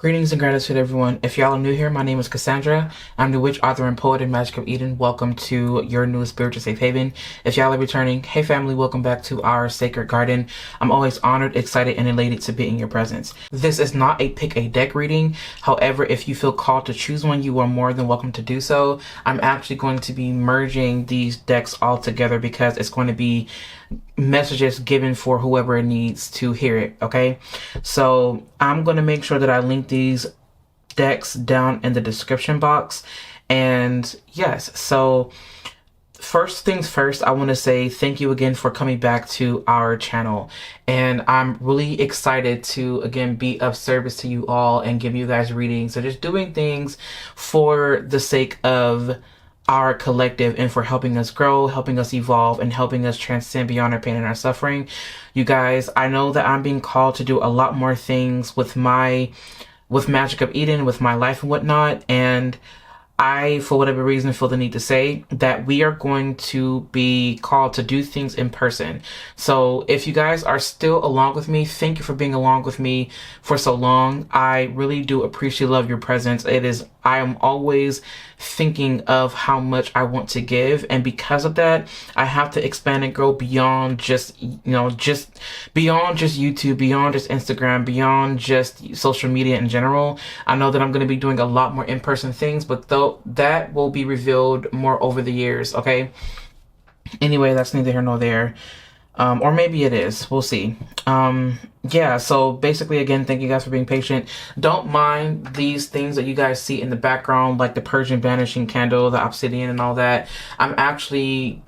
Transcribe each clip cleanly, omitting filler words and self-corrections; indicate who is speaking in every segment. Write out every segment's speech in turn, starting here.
Speaker 1: Greetings and gratitude, everyone. If y'all are new here, my name is Cassandra. I'm the witch, author, and poet in Magic of Eden. Welcome to your new spiritual safe haven. If y'all are returning, hey family, welcome back to our sacred garden. I'm always honored, excited, and elated to be in your presence. This is not a pick a deck reading. However, if you feel called to choose one, you are more than welcome to do so. I'm actually going to be merging these decks all together because it's going to be messages given for whoever needs to hear it. Okay, so I'm going to make sure that I link these decks down in the description box. And yes, so first things first, I want to say thank you again for coming back to our channel, and I'm really excited to again be of service to you all and give you guys readings. So just doing things for the sake of our collective and for helping us grow, helping us evolve, and helping us transcend beyond our pain and our suffering. You guys, I know that I'm being called to do a lot more things with Magic of Eden, with my life and whatnot, and I, for whatever reason, feel the need to say that we are going to be called to do things in person. So if you guys are still along with me, thank you for being along with me for so long. I really do appreciate, love your presence. I am always thinking of how much I want to give, and because of that, I have to expand and grow beyond just beyond just YouTube, beyond just Instagram, beyond just social media in general. I know that I'm going to be doing a lot more in-person things, but though that will be revealed more over the years. Okay, anyway, that's neither here nor there. Or maybe it is. We'll see. Yeah, so basically, again, thank you guys for being patient. Don't mind these things that you guys see in the background, like the Persian banishing candle, the obsidian, and all that. I'm actually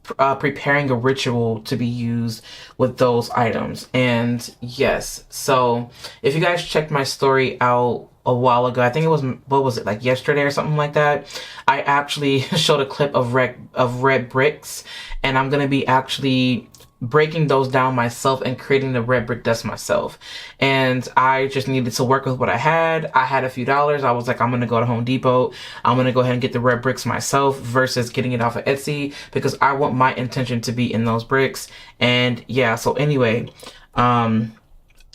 Speaker 1: preparing a ritual to be used with those items. And yes, so if you guys checked my story out a while ago, I think it was, what was it, like yesterday or something like that, I actually showed a clip of red bricks, and I'm gonna be actually breaking those down myself and creating the red brick dust myself. And I just needed to work with what I had. I had a few dollars. I was like, I'm gonna go to Home Depot, I'm gonna go ahead and get the red bricks myself versus getting it off of Etsy, because I want my intention to be in those bricks. And yeah, so anyway,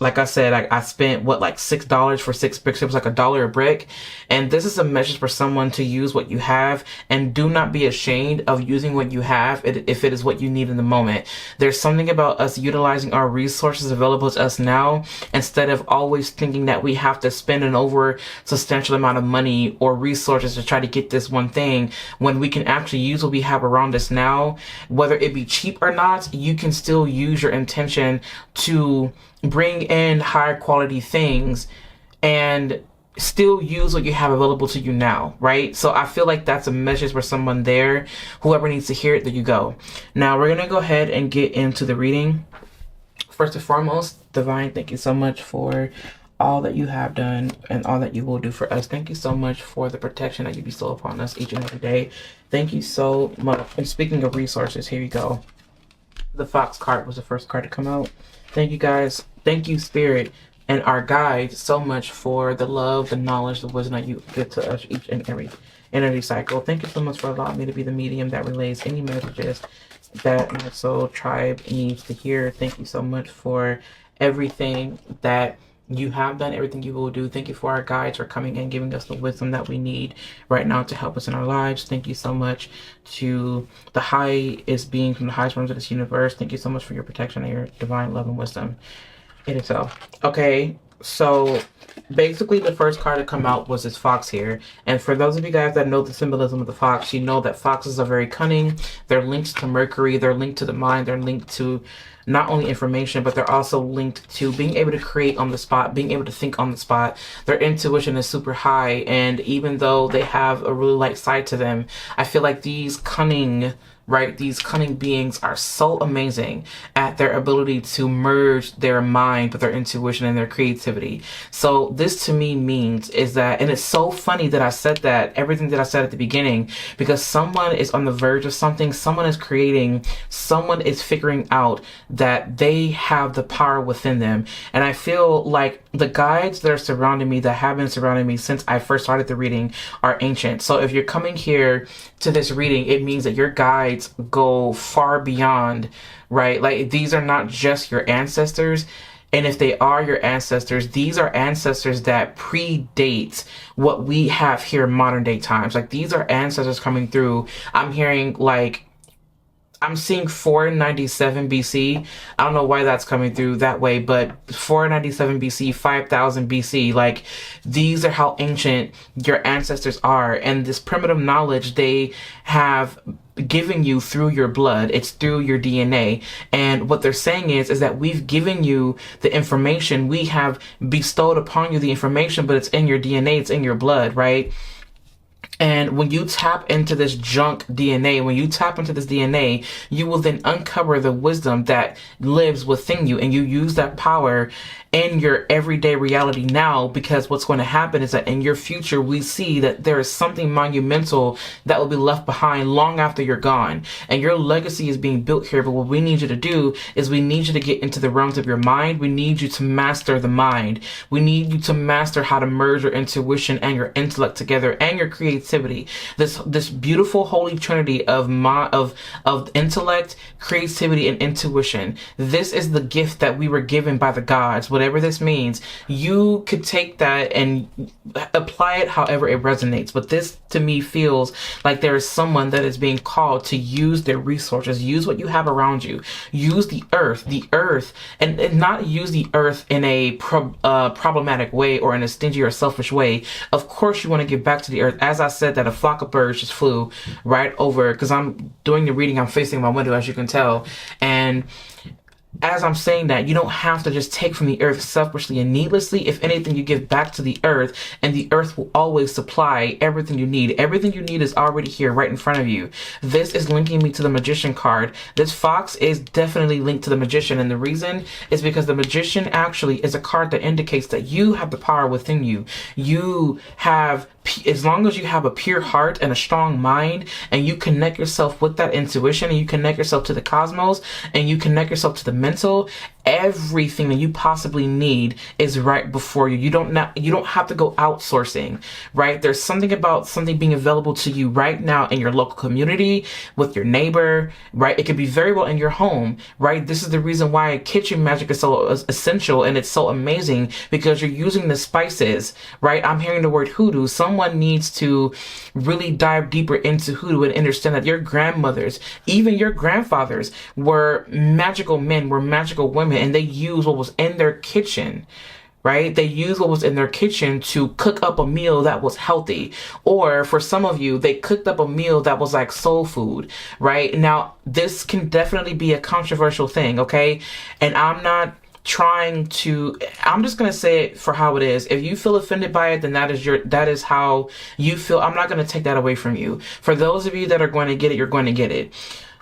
Speaker 1: like I said, I spent like $6 for 6 bricks. It was like $1 a brick. And this is a message for someone to use what you have, and do not be ashamed of using what you have if it is what you need in the moment. There's something about us utilizing our resources available to us now, instead of always thinking that we have to spend an over substantial amount of money or resources to try to get this one thing, when we can actually use what we have around us now. Whether it be cheap or not, you can still use your intention to bring in higher quality things and still use what you have available to you now, right? So I feel like that's a message for someone there. Whoever needs to hear it, there you go. Now we're gonna go ahead and get into the reading. First and foremost, Divine, thank you so much for all that you have done and all that you will do for us. Thank you so much for the protection that you bestow upon us each and every day. Thank you so much. And speaking of resources, here you go. The Fox card was the first card to come out. Thank you guys. Thank you, Spirit, and our guides so much for the love, the knowledge, the wisdom that you give to us each and every energy cycle. Thank you so much for allowing me to be the medium that relays any messages that my soul tribe needs to hear. Thank you so much for everything that you have done, everything you will do. Thank you for our guides for coming and giving us the wisdom that we need right now to help us in our lives. Thank you so much to the highest being from the highest realms of this universe. Thank you so much for your protection and your divine love and wisdom. It is so. Okay, so basically the first card to come out was this fox here. And for those of you guys that know the symbolism of the fox, you know that foxes are very cunning. They're linked to Mercury, they're linked to the mind, they're linked to not only information, but they're also linked to being able to create on the spot, being able to think on the spot. Their intuition is super high, and even though they have a really light side to them, I feel like these cunning beings are so amazing at their ability to merge their mind with their intuition and their creativity. So this to me means is that, and it's so funny that I said that, everything that I said at the beginning, because someone is on the verge of something, someone is creating, someone is figuring out that they have the power within them. And I feel like the guides that are surrounding me, that have been surrounding me since I first started the reading, are ancient. So if you're coming here to this reading, it means that your guides go far beyond, right? Like, these are not just your ancestors. And if they are your ancestors, these are ancestors that predate what we have here in modern day times. Like, these are ancestors coming through. I'm hearing, like, I'm seeing 497 BC. I don't know why that's coming through that way, but 497 BC, 5000 BC, like, these are how ancient your ancestors are. And this primitive knowledge they have given you through your blood, it's through your DNA. And what they're saying is that we've given you the information, we have bestowed upon you the information, but it's in your DNA, it's in your blood, right? And when you tap into this junk DNA, when you tap into this DNA, you will then uncover the wisdom that lives within you, and you use that power in your everyday reality now, because what's going to happen is that in your future, we see that there is something monumental that will be left behind long after you're gone. And your legacy is being built here. But what we need you to do is we need you to get into the realms of your mind. We need you to master the mind. We need you to master how to merge your intuition and your intellect together and your creativity. This beautiful holy trinity of intellect, creativity, and intuition. This is the gift that we were given by the gods. Whatever this means, you could take that and apply it however it resonates. But this, to me, feels like there is someone that is being called to use their resources, use what you have around you, use the earth, and not use the earth in a problematic way or in a stingy or selfish way. Of course, you want to give back to the earth. As I said, that a flock of birds just flew right over, because I'm doing the reading, I'm facing my window, as you can tell. And as I'm saying that, you don't have to just take from the earth selfishly and needlessly. If anything, you give back to the earth, and the earth will always supply everything you need. Everything you need is already here right in front of you. This is linking me to the Magician card. This fox is definitely linked to the Magician, and the reason is because the Magician actually is a card that indicates that you have the power within you. You have, as long as you have a pure heart and a strong mind, and you connect yourself with that intuition, and you connect yourself to the cosmos, and you connect yourself to the mental, everything that you possibly need is right before you. You don't have to go outsourcing, right? There's something about something being available to you right now in your local community, with your neighbor, right? It could be very well in your home, right? This is the reason why kitchen magic is so essential, and it's so amazing, because you're using the spices, right? I'm hearing the word hoodoo. Someone needs to really dive deeper into hoodoo and understand that your grandmothers, even your grandfathers, were magical men, were magical women, and they used what was in their kitchen, right? They used what was in their kitchen to cook up a meal that was healthy. Or for some of you, they cooked up a meal that was like soul food, right? Now, this can definitely be a controversial thing, okay? And I'm just going to say it for how it is. If you feel offended by it, then that is how you feel. I'm not going to take that away from you. For those of you that are going to get it, you're going to get it.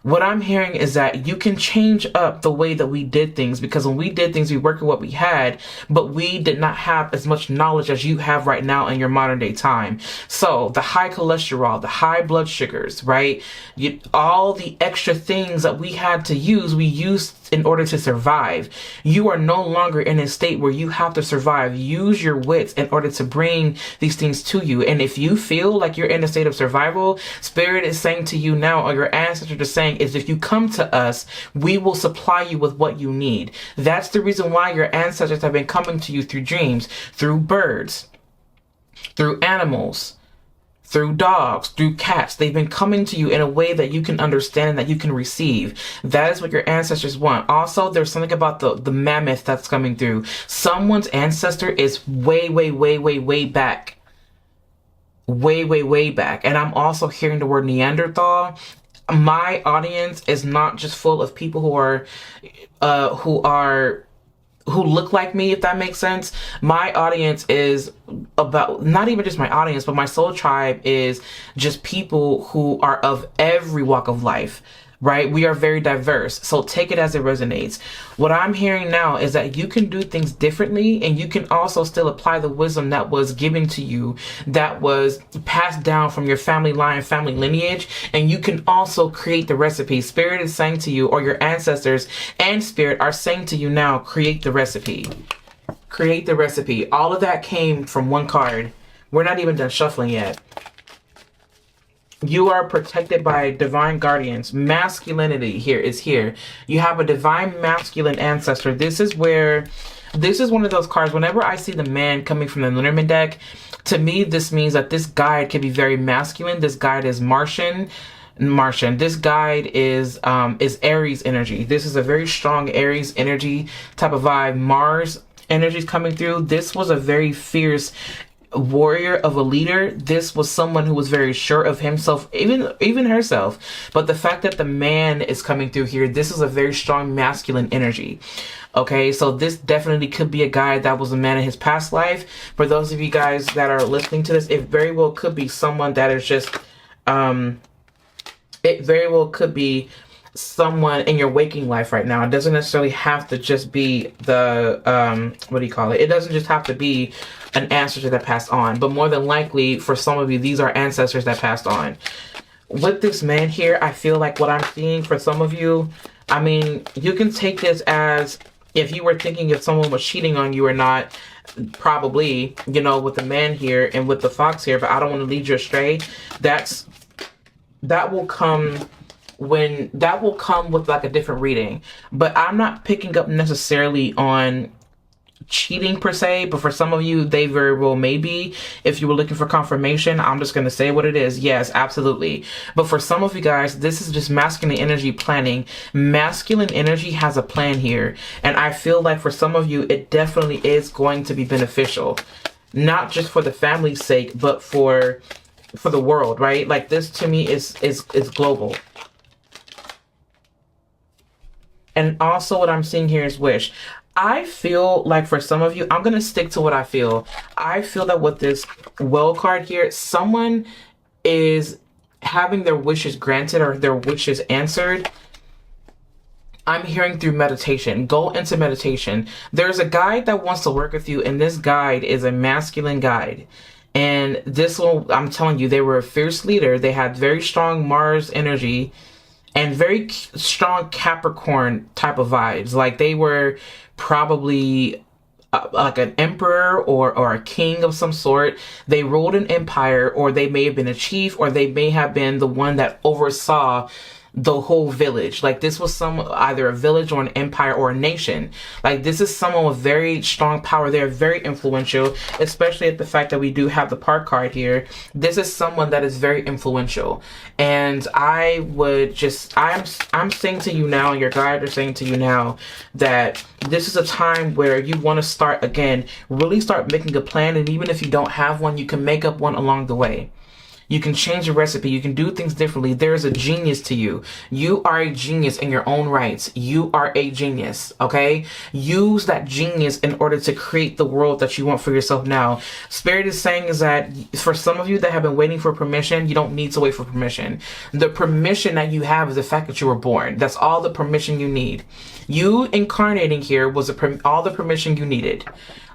Speaker 1: What I'm hearing is that you can change up the way that we did things, because when we did things, we worked with what we had, but we did not have as much knowledge as you have right now in your modern day time. So the high cholesterol, the high blood sugars, right? All the extra things that we had to use, we used in order to survive. You are no longer in a state where you have to survive. Use your wits in order to bring these things to you. And if you feel like you're in a state of survival, Spirit is saying to you now, or your ancestors are saying, is if you come to us, we will supply you with what you need. That's the reason why your ancestors have been coming to you through dreams, through birds, through animals, through dogs, through cats. They've been coming to you in a way that you can understand and that you can receive. That is what your ancestors want. Also, there's something about the mammoth that's coming through. Someone's ancestor is way, way, way, way, way back. Way, way, way back. And I'm also hearing the word Neanderthal. My audience is not just full of people who look like me, if that makes sense. My audience is about, not even just my audience, but my soul tribe is just people who are of every walk of life, right? We are very diverse. So take it as it resonates. What I'm hearing now is that you can do things differently, and you can also still apply the wisdom that was given to you, that was passed down from your family line, family lineage, and you can also create the recipe. Spirit is saying to you, or your ancestors and Spirit are saying to you now, create the recipe. Create the recipe. All of that came from one card. We're not even done shuffling yet. You are protected by divine guardians. Masculinity here is here. You have a divine masculine ancestor. This is one of those cards. Whenever I see the man coming from the Lenormand deck, to me, this means that this guide can be very masculine. This guide is Martian. This guide is Aries energy. This is a very strong Aries energy type of vibe. Mars energy is coming through. This was a very fierce warrior of a leader. This was someone who was very sure of himself, even herself. But the fact that the man is coming through here, this is a very strong masculine energy. Okay, so this definitely could be a guy that was a man in his past life. For those of you guys that are listening to this, it very well could be someone that is just it very well could be someone in your waking life right now. It doesn't necessarily have to just be the what do you call it? It doesn't just have to be an ancestor that passed on, but more than likely for some of you, these are ancestors that passed on. With this man here, I feel like what I'm seeing for some of you, I mean, you can take this as if you were thinking if someone was cheating on you or not, probably, you know, with the man here and with the fox here, but I don't want to lead you astray. That will come with like a different reading, but I'm not picking up necessarily on cheating per se, but for some of you, they very well may be. If you were looking for confirmation, I'm just going to say what it is. Yes, absolutely. But for some of you guys, this is just masculine energy planning. Masculine energy has a plan here. And I feel like for some of you, it definitely is going to be beneficial, not just for the family's sake, but for the world, right? Like this to me is global. And also what I'm seeing here is wish. I feel like for some of you, I'm going to stick to what I feel. I feel that with this well card here, someone is having their wishes granted or their wishes answered. I'm hearing through meditation. Go into meditation. There's a guide that wants to work with you, and this guide is a masculine guide. And this one, I'm telling you, they were a fierce leader. They had very strong Mars energy and very strong Capricorn type of vibes. Like they were probably like an emperor or a king of some sort. They ruled an empire, or they may have been a chief, or they may have been the one that oversaw the whole village. Like this was either a village or an empire or a nation. Like this is someone with very strong power. They're very influential, especially at the fact that we do have the park card here. This is someone that is very influential. And I'm saying to you now, your guides are saying to you now that this is a time where you want to start again, really start making a plan. And even if you don't have one, you can make up one along the way. You can change your recipe. You can do things differently. There is a genius to you. You are a genius in your own rights. You are a genius, okay? Use that genius in order to create the world that you want for yourself now. Spirit is saying is that for some of you that have been waiting for permission, you don't need to wait for permission. The permission that you have is the fact that you were born. That's all the permission you need. You incarnating here was all the permission you needed.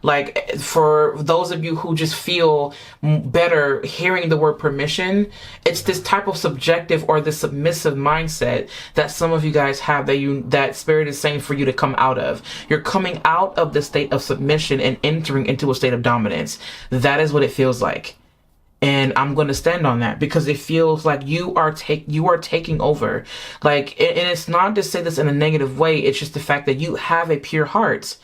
Speaker 1: Like, for those of you who just feel better hearing the word permission, it's this type of subjective or the submissive mindset that some of you guys have that Spirit is saying for you to come out of. You're coming out of the state of submission and entering into a state of dominance. That is what it feels like. And I'm going to stand on that because it feels like you are taking over. Like, and it's not to say this in a negative way. It's just the fact that you have a pure heart.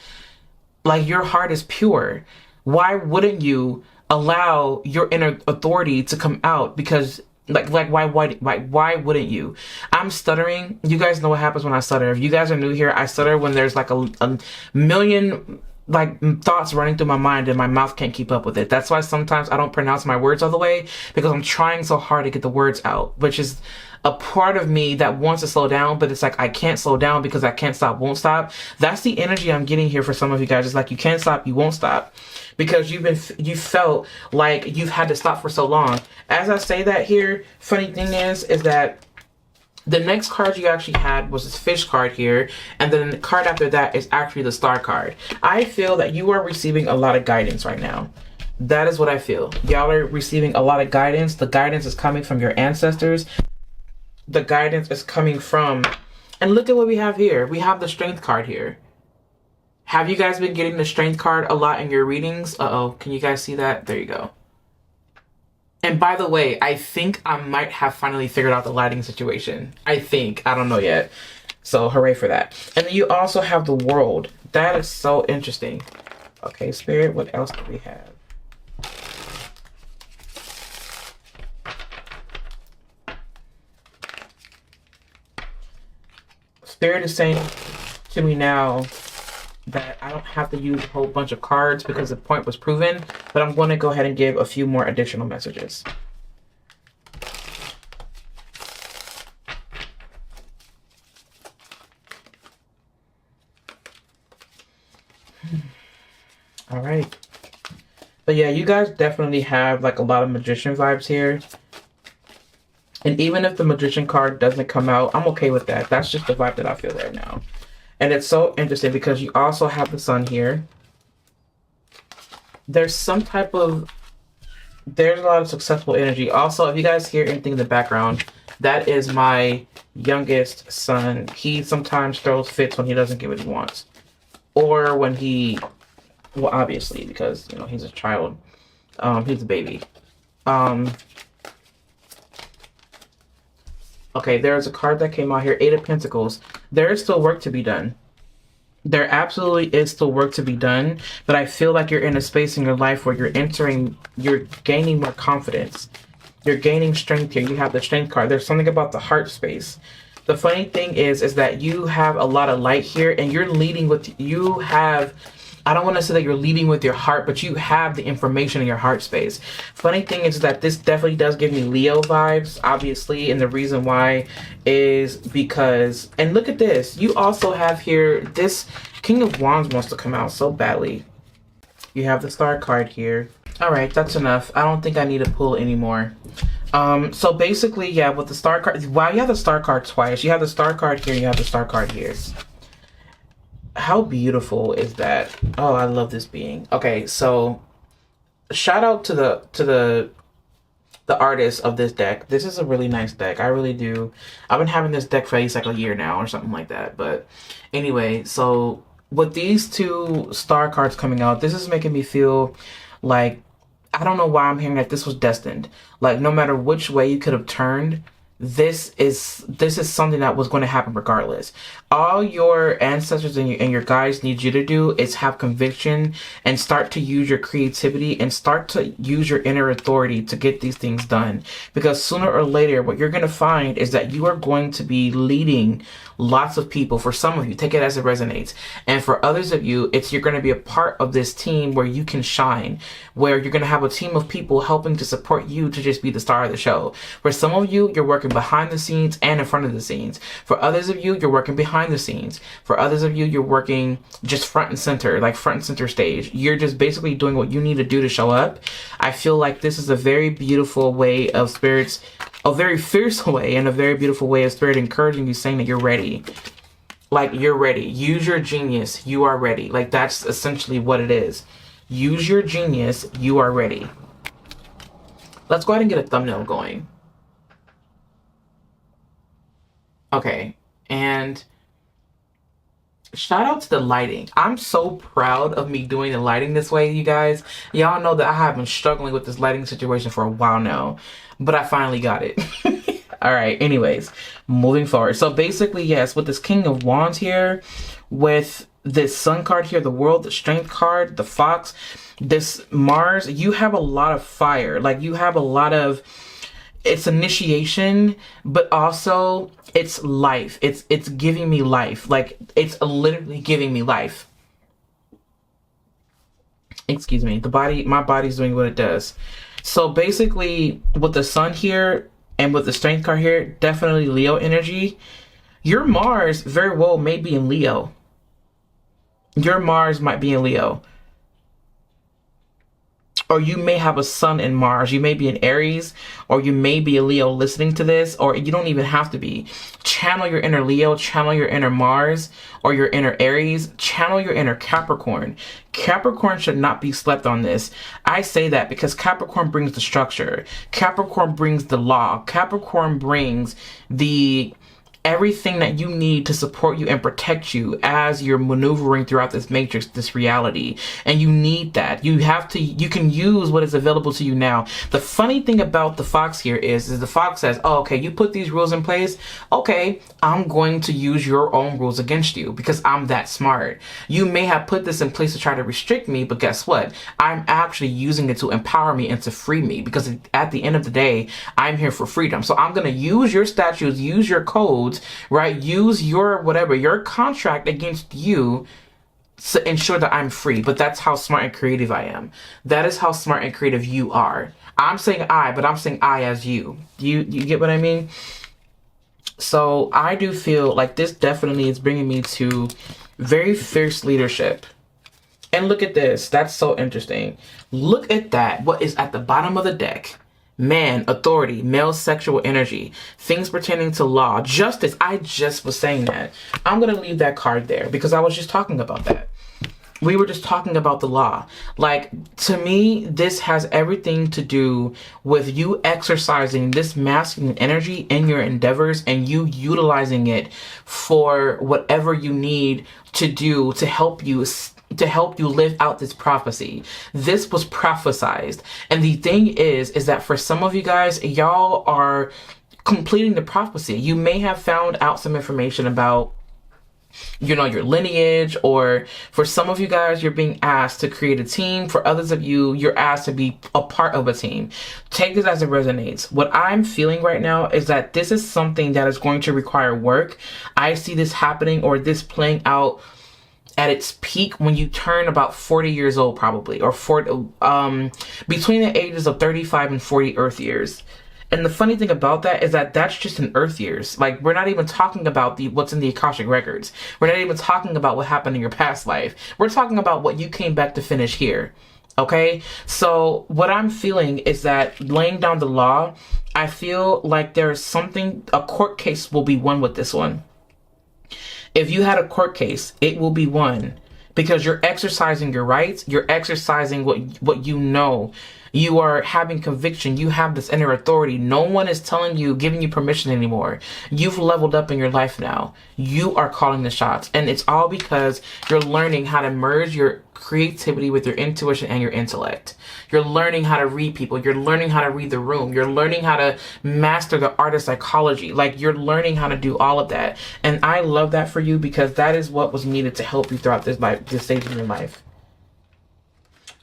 Speaker 1: Like, your heart is pure. Why wouldn't you allow your inner authority to come out? Because why wouldn't you? I'm stuttering. You guys know what happens when I stutter. If you guys are new here, I stutter when there's like a million thoughts running through my mind and my mouth can't keep up with it. That's why sometimes I don't pronounce my words all the way, because I'm trying so hard to get the words out, which is a part of me that wants to slow down, but it's like I can't slow down because I can't stop, won't stop. That's the energy I'm getting here for some of you guys. It's like you can't stop, you won't stop, because you felt like you've had to stop for so long. As I say that here, funny thing is that the next card you actually had was this fish card here, and then the card after that is actually the star card. I feel that you are receiving a lot of guidance right now. That is what I feel. Y'all are receiving a lot of guidance. The guidance is coming from your ancestors. The guidance is coming from, and look at what we have here. We have the strength card here. Have you guys been getting the strength card a lot in your readings? Uh-oh, can you guys see that? There you go. And by the way, I think I might have finally figured out the lighting situation. I don't know yet. So hooray for that. And then you also have the world. That is so interesting. Okay, Spirit, what else do we have? Spirit is saying to me now that I don't have to use a whole bunch of cards because the point was proven, but I'm going to go ahead and give a few more additional messages. All right. But yeah, you guys definitely have like a lot of magician vibes here. And even if the magician card doesn't come out, I'm okay with that. That's just the vibe that I feel right now. And it's so interesting because you also have the sun here. There's a lot of successful energy. Also, if you guys hear anything in the background, that is my youngest son. He sometimes throws fits when he doesn't get what he wants. Or when he, well, obviously, because, you know, he's a child. He's a baby. Okay, there's a card that came out here, Eight of Pentacles. There is still work to be done. There absolutely is still work to be done, but I feel like you're in a space in your life where you're gaining more confidence. You're gaining strength here. You have the Strength card. There's something about the heart space. The funny thing is that you have a lot of light here, and you're leading with, I don't want to say that you're leading with your heart, but you have the information in your heart space. Funny thing is that this definitely does give me Leo vibes, obviously, and the reason why is because, and look at this, you also have here, this King of Wands wants to come out so badly. You have the Star card here. All right, that's enough. I don't think I need to pull anymore. So basically, yeah, with the Star card, wow, you have the Star card twice. You have the Star card here, you have the Star card here. How beautiful is that? Oh, I love this being. Okay, so shout out to the artist of this deck. This is a really nice deck. I really do. I've been having this deck for at least like a year now or something like that. But anyway, so with these two Star cards coming out, this is making me feel like, I don't know why I'm hearing that this was destined. Like, no matter which way you could have turned, this is something that was going to happen regardless. All your ancestors and your guides need you to do is have conviction and start to use your creativity and start to use your inner authority to get these things done. Because sooner or later, what you're going to find is that you are going to be leading lots of people. For some of you, take it as it resonates. And for others of you, you're going to be a part of this team where you can shine, where you're going to have a team of people helping to support you to just be the star of the show. For some of you, you're working behind the scenes and in front of the scenes. For others of you, you're working behind the scenes. For others of you, you're working just front and center, like front and center stage. You're just basically doing what you need to do to show up. I feel like this is a very beautiful way of spirits, a very fierce way and a very beautiful way of spirit encouraging you, saying that you're ready. Like, you're ready. Use your genius. You are ready. Like, that's essentially what it is. Use your genius. You are ready. Let's go ahead and get a thumbnail going. Okay, and shout out to the lighting. I'm so proud of me doing the lighting this way, you guys. Y'all know that I have been struggling with this lighting situation for a while now, but I finally got it. All right, anyways, moving forward. So basically, yes, with this King of Wands here, with this Sun card here, the World, the Strength card, the Fox, this Mars, you have a lot of fire. Like, you have a lot of, it's initiation, but also it's life. It's giving me life. Like, it's literally giving me life. Excuse me. My body's doing what it does. So basically, with the Sun here and with the Strength card here, definitely Leo energy. Your Mars very well may be in Leo. Your Mars might be in Leo. Or you may have a Sun in Mars. You may be in Aries, or you may be a Leo listening to this, or you don't even have to be. Channel your inner Leo, channel your inner Mars, or your inner Aries, channel your inner Capricorn. Capricorn should not be slept on this. I say that because Capricorn brings the structure. Capricorn brings the law. Capricorn brings the everything that you need to support you and protect you as you're maneuvering throughout this matrix, this reality. And you need that. You can use what is available to you now. The funny thing about the fox here is the fox says, oh, okay, you put these rules in place. Okay, I'm going to use your own rules against you because I'm that smart. You may have put this in place to try to restrict me, but guess what? I'm actually using it to empower me and to free me, because at the end of the day, I'm here for freedom. So I'm going to use your statutes, use your codes, right? Use your whatever, your contract against you to ensure that I'm free. But that's how smart and creative I am. That is how smart and creative you are. I'm saying I, but I'm saying I as you. You get what I mean? So I do feel like this definitely is bringing me to very fierce leadership. And look at this. That's so interesting. Look at that. What is at the bottom of the deck? Man, authority, male sexual energy, things pertaining to law, justice. I just was saying that. I'm going to leave that card there because I was just talking about that. We were just talking about the law. Like, to me, this has everything to do with you exercising this masculine energy in your endeavors and you utilizing it for whatever you need to do to help you live out this prophecy. This was prophesized. And the thing is that for some of you guys, y'all are completing the prophecy. You may have found out some information about, your lineage, or for some of you guys, you're being asked to create a team. For others of you, you're asked to be a part of a team. Take this as it resonates. What I'm feeling right now is that this is something that is going to require work. I see this happening, or this playing out at its peak when you turn about 40 years old, probably, or between the ages of 35 and 40 Earth years. And the funny thing about that is that that's just in Earth years. Like, we're not even talking about what's in the Akashic records. We're not even talking about what happened in your past life. We're talking about what you came back to finish here. Okay? So what I'm feeling is that laying down the law, I feel like there's something, a court case will be won with this one. If you had a court case, it will be won because you're exercising your rights. You're exercising what you know. You are having conviction. You have this inner authority. No one is telling you, giving you permission anymore. You've leveled up in your life now. You are calling the shots. And it's all because you're learning how to merge your creativity with your intuition and your intellect. You're learning how to read people. You're learning how to read the room. You're learning how to master the art of psychology. Like, you're learning how to do all of that. And I love that for you because that is what was needed to help you throughout this stage of your life.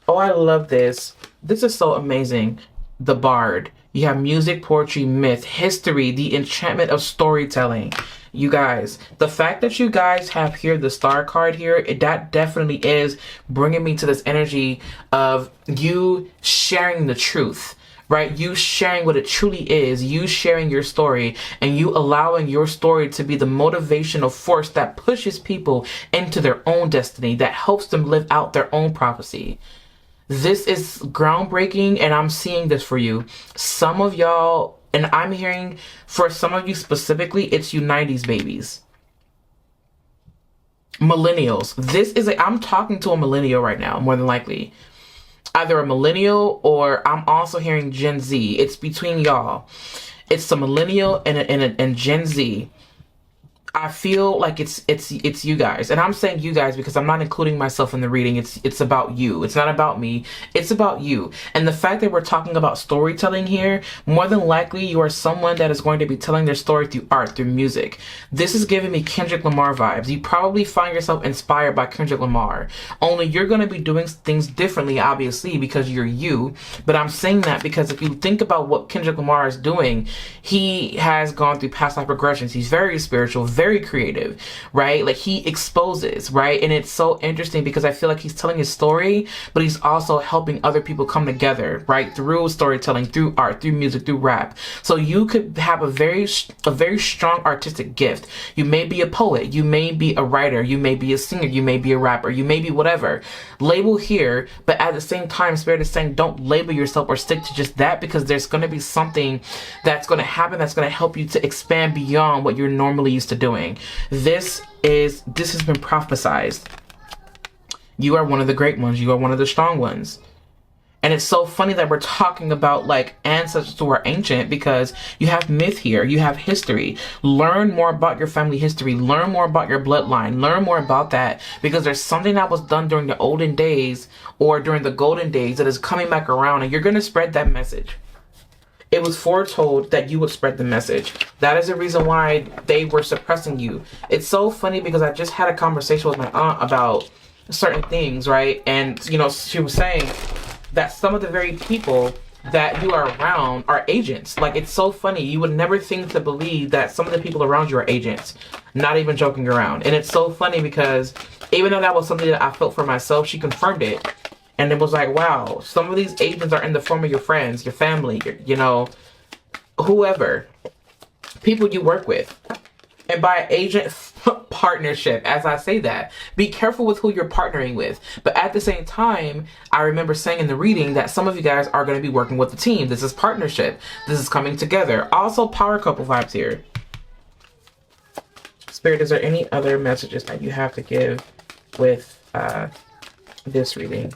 Speaker 1: Oh, I love this. This is so amazing. The Bard. You have music, poetry, myth, history, the enchantment of storytelling. You guys, the fact that you guys have here the star card here, that definitely is bringing me to this energy of you sharing the truth, right? You sharing what it truly is, you sharing your story, and you allowing your story to be the motivational force that pushes people into their own destiny, that helps them live out their own prophecy. This is groundbreaking, and I'm seeing this for you. Some of y'all, and I'm hearing for some of you specifically, it's you 90s babies. Millennials. I'm talking to a millennial right now, more than likely. Either a millennial or I'm also hearing Gen Z. It's between y'all. It's a millennial and Gen Z. I feel like it's you guys, and I'm saying you guys because I'm not including myself in the reading. It's about you. It's not about me. It's about you. And the fact that we're talking about storytelling here, more than likely you are someone that is going to be telling their story through art, through music. This is giving me Kendrick Lamar vibes. You probably find yourself inspired by Kendrick Lamar. Only you're going to be doing things differently, obviously, because you're you. But I'm saying that because if you think about what Kendrick Lamar is doing, he has gone through past life regressions. He's very spiritual, very creative, right? Like, he exposes, right? And it's so interesting because I feel like he's telling his story, but he's also helping other people come together, right? Through storytelling, through art, through music, through rap. So you could have a very strong artistic gift. You may be a poet, you may be a writer, you may be a singer, you may be a rapper, you may be whatever. Label here, but at the same time, Spirit is saying don't label yourself or stick to just that, because there's going to be something that's going to happen that's going to help you to expand beyond what you're normally used to doing. This has been prophesized. You are one of the great ones. You are one of the strong ones. And it's so funny that we're talking about like ancestors who are ancient, because you have myth here, you have history. Learn more about your family history, learn more about your bloodline, learn more about that, because there's something that was done during the olden days or during the golden days that is coming back around, and you're going to spread that message. It was foretold that you would spread the message. That is the reason why they were suppressing you. It's so funny because I just had a conversation with my aunt about certain things, right? And, you know, she was saying that some of the very people that you are around are agents. Like, it's so funny. You would never think to believe that some of the people around you are agents. Not even joking around. And it's so funny because even though that was something that I felt for myself, she confirmed it. And it was like, wow, some of these agents are in the form of your friends, your family, you know, whoever, people you work with. And by agent partnership, as I say that, be careful with who you're partnering with. But at the same time, I remember saying in the reading that some of you guys are going to be working with the team. This is partnership. This is coming together. Also, power couple vibes here. Spirit, is there any other messages that you have to give with this reading?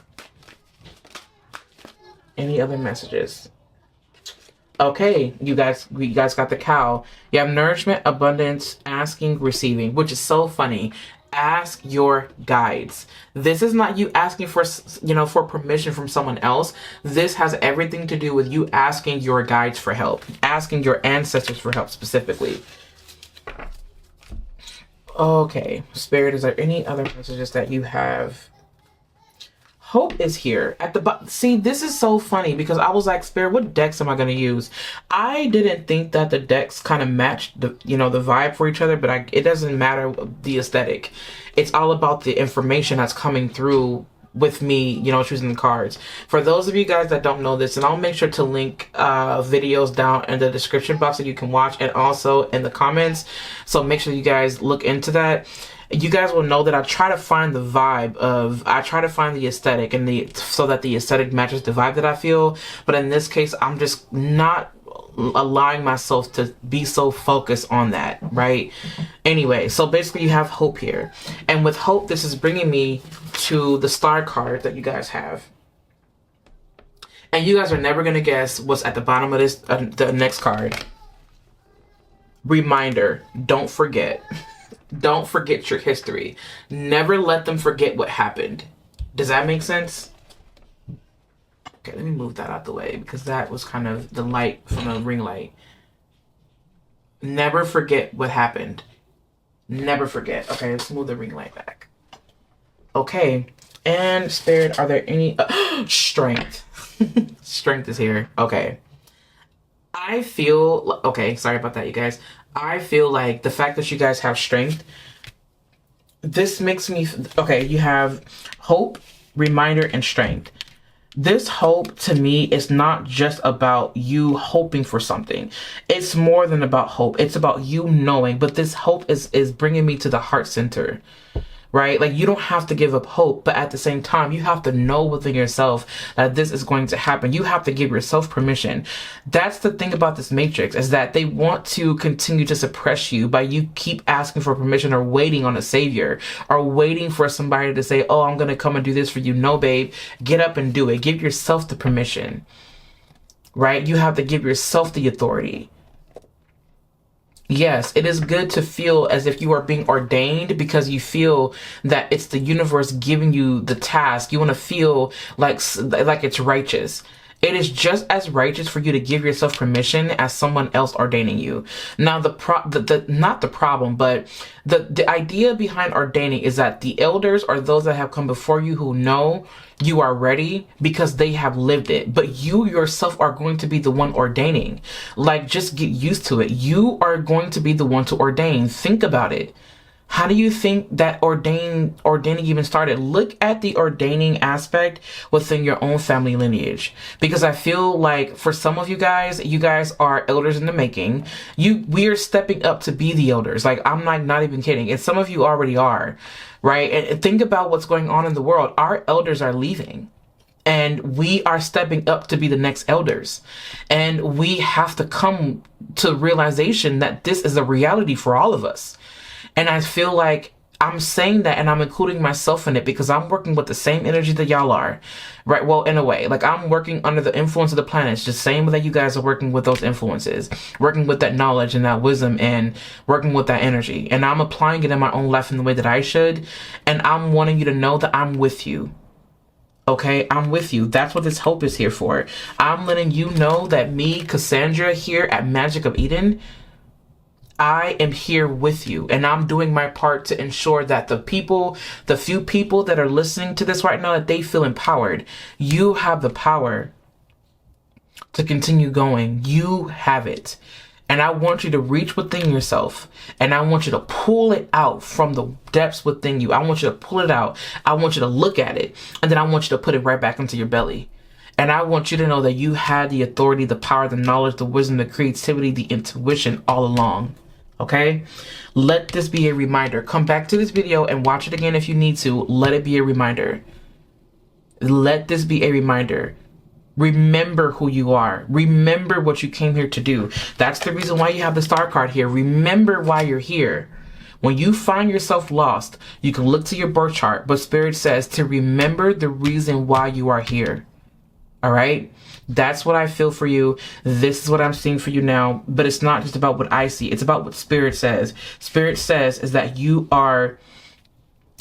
Speaker 1: Any other messages? Okay, you guys got the cow. You have nourishment, abundance, asking, receiving, which is so funny. Ask your guides. This is not you asking for, you know, for permission from someone else. This has everything to do with you asking your guides for help, asking your ancestors for help specifically. Okay, Spirit, is there any other messages that you have? Hope is here at the bottom. See, this is so funny because I was like, Spirit, what decks am I going to use? I didn't think that the decks kind of matched the, you know, the vibe for each other, but it doesn't matter the aesthetic. It's all about the information that's coming through with me, you know, choosing the cards. For those of you guys that don't know this, and I'll make sure to link videos down in the description box that you can watch, and also in the comments. So make sure you guys look into that. You guys will know that I try to find the vibe of, I try to find the aesthetic and so that the aesthetic matches the vibe that I feel. But in this case, I'm just not allowing myself to be so focused on that, right? Anyway, so basically you have hope here. And with hope, this is bringing me to the star card that you guys have. And you guys are never going to guess what's at the bottom of this, the next card. Reminder, don't forget. Don't forget your history. Never let them forget what happened. Does that make sense? Okay, let me move that out the way because that was kind of the light from the ring light. Never forget what happened. Never forget. Okay, let's move the ring light back. Okay, and Spirit, are there any... strength. Strength is here. Okay. I feel... Okay, sorry about that, you guys. I feel like the fact that you guys have strength, this makes me... Okay, you have hope, reminder, and strength. This hope, to me, is not just about you hoping for something. It's more than about hope. It's about you knowing. But this hope is bringing me to the heart center. Right? Like, you don't have to give up hope, but at the same time, you have to know within yourself that this is going to happen. You have to give yourself permission. That's the thing about this matrix, is that they want to continue to suppress you by you keep asking for permission or waiting on a savior or waiting for somebody to say, oh, I'm going to come and do this for you. No, babe, get up and do it. Give yourself the permission, right? You have to give yourself the authority. Yes, it is good to feel as if you are being ordained because you feel that it's the universe giving you the task. You want to feel like it's righteous. It is just as righteous for you to give yourself permission as someone else ordaining you. Now, not the problem, but the idea behind ordaining is that the elders or those that have come before you who know you are ready because they have lived it. But you yourself are going to be the one ordaining. Like, just get used to it. You are going to be the one to ordain. Think about it. How do you think that ordaining even started? Look at the ordaining aspect within your own family lineage. Because I feel like for some of you guys are elders in the making. We are stepping up to be the elders. Like, I'm not even kidding. And some of you already are, right? And think about what's going on in the world. Our elders are leaving. And we are stepping up to be the next elders. And we have to come to realization that this is a reality for all of us. And I feel like I'm saying that and I'm including myself in it because I'm working with the same energy that y'all are, right? Well, in a way, like I'm working under the influence of the planets, just same way that you guys are working with those influences, working with that knowledge and that wisdom and working with that energy. And I'm applying it in my own life in the way that I should. And I'm wanting you to know that I'm with you. Okay, I'm with you. That's what this hope is here for. I'm letting you know that me, Cassandra, here at Magic of Eden, I am here with you, and I'm doing my part to ensure that the few people that are listening to this right now, that they feel empowered. You have the power to continue going. You have it. And I want you to reach within yourself, and I want you to pull it out from the depths within you. I want you to pull it out. I want you to look at it, and then I want you to put it right back into your belly. And I want you to know that you had the authority, the power, the knowledge, the wisdom, the creativity, the intuition all along. Okay? Let this be a reminder. Come back to this video and watch it again if you need to. Let it be a reminder. Let this be a reminder. Remember who you are. Remember what you came here to do. That's the reason why you have the star card here. Remember why you're here. When you find yourself lost, you can look to your birth chart, but Spirit says to remember the reason why you are here. All right? That's what I feel for you. This is what I'm seeing for you now. But it's not just about what I see. It's about what Spirit says. Spirit says is that you are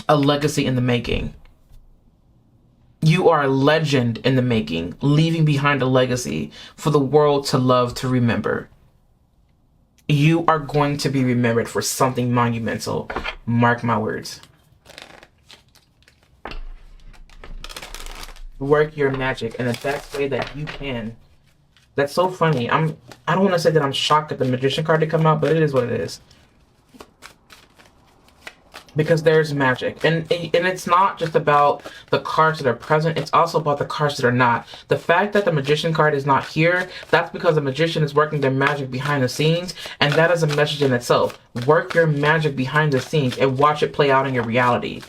Speaker 1: a legacy in the making. You are a legend in the making, leaving behind a legacy for the world to love, to remember. You are going to be remembered for something monumental. Mark my words. Work your magic in the best way that you can. That's so funny. I don't want to say that I'm shocked at the Magician card to come out, but it is what it is. Because there's magic. And it's not just about the cards that are present, it's also about the cards that are not. The fact that the Magician card is not here, that's because the Magician is working their magic behind the scenes, and that is a message in itself. Work your magic behind the scenes and watch it play out in your reality.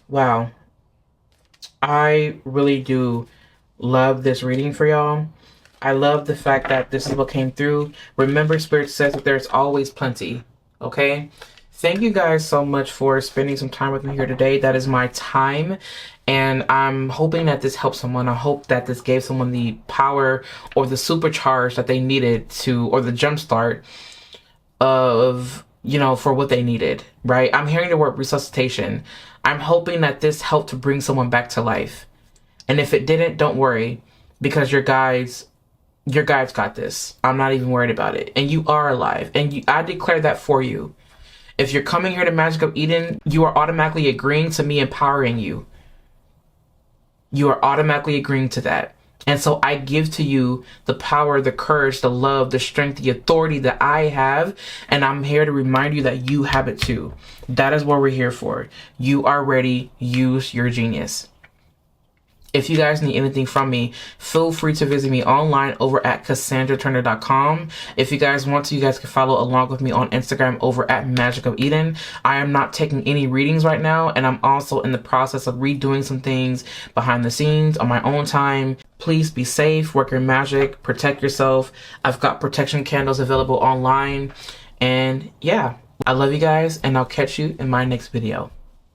Speaker 1: Wow. I really do love this reading for y'all. I love the fact that this is what came through. Remember, Spirit says that there's always plenty. Okay? Thank you guys so much for spending some time with me here today. That is my time. And I'm hoping that this helped someone. I hope that this gave someone the power or the supercharge that they needed to, or the jumpstart of, you know, for what they needed, right? I'm hearing the word resuscitation. I'm hoping that this helped to bring someone back to life. And if it didn't, don't worry, because your guides got this. I'm not even worried about it. And you are alive. And I declare that for you. If you're coming here to Magic of Eden, you are automatically agreeing to me empowering you. You are automatically agreeing to that. And so I give to you the power, the courage, the love, the strength, the authority that I have. And I'm here to remind you that you have it too. That is what we're here for. You are ready. Use your genius. If you guys need anything from me, feel free to visit me online over at CassandraTurner.com. If you guys want to, you guys can follow along with me on Instagram over at Magic of Eden. I am not taking any readings right now, and I'm also in the process of redoing some things behind the scenes on my own time. Please be safe, work your magic, protect yourself. I've got protection candles available online. And yeah, I love you guys, and I'll catch you in my next video.